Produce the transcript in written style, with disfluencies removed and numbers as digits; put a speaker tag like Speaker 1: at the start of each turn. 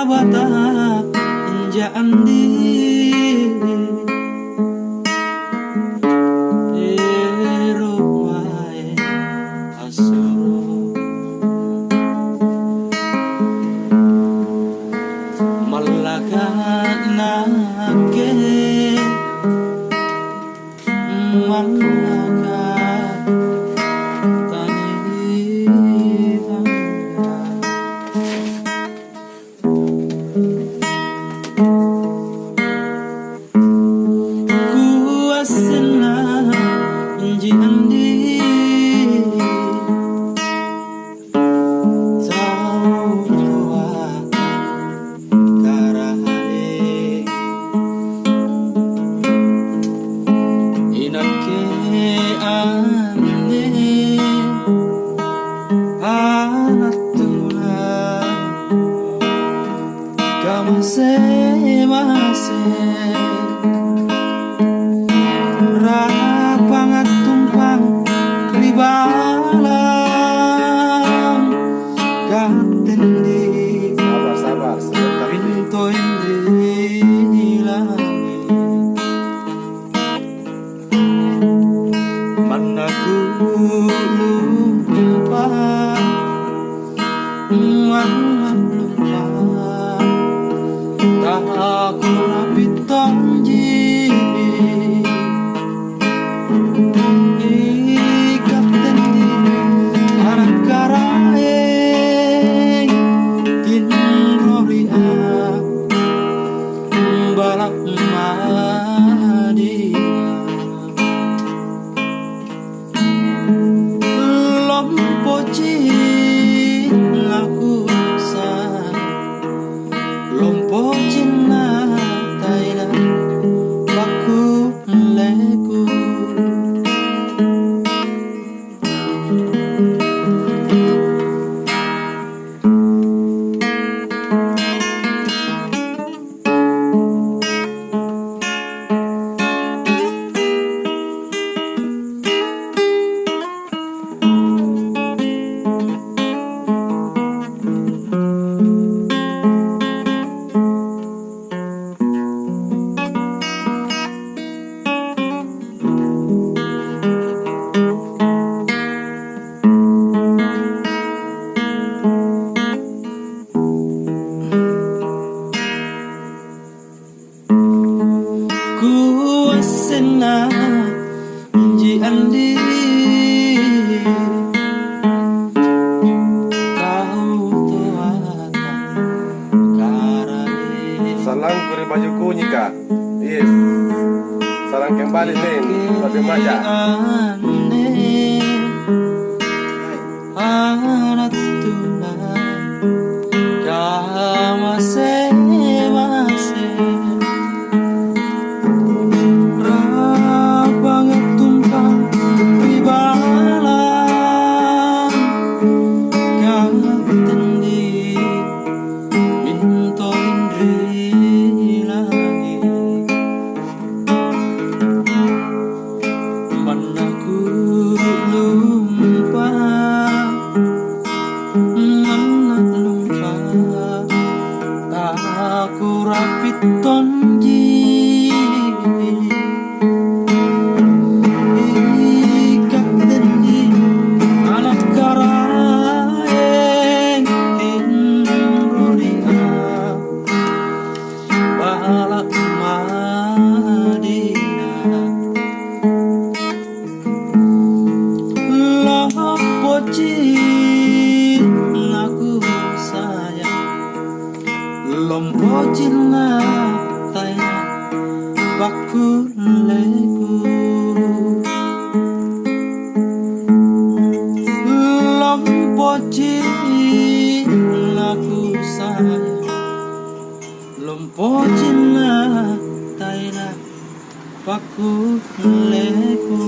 Speaker 1: bata inja andi rumah asur malakan nake malakan tani bangga kuasena inji andi Mase rapangat tumpang ribalam katendi
Speaker 2: Sabar sebentar.
Speaker 1: pinto indri langit mana ku lupa mana lupa aku rapi tonji ikat tendi anak karae tin roria balak madia lompoci aku lompo cinta taina baku leku kuasena inji andi tahu tuata karani
Speaker 2: Salam kuri baju kunyika. Yes. Salam kembali nih. Tapi maja.
Speaker 1: Anak tunan kamase mase rapangat tumpang ribalan katendi pinto indri langit mana ku lupa mana lupa tak aku rapit tonji ikat tendi anak karaeng tin rodia balak madia lopoci aku sayang lompo cina taya baku leku lompo cina aku sayang lompo cina taya baku leku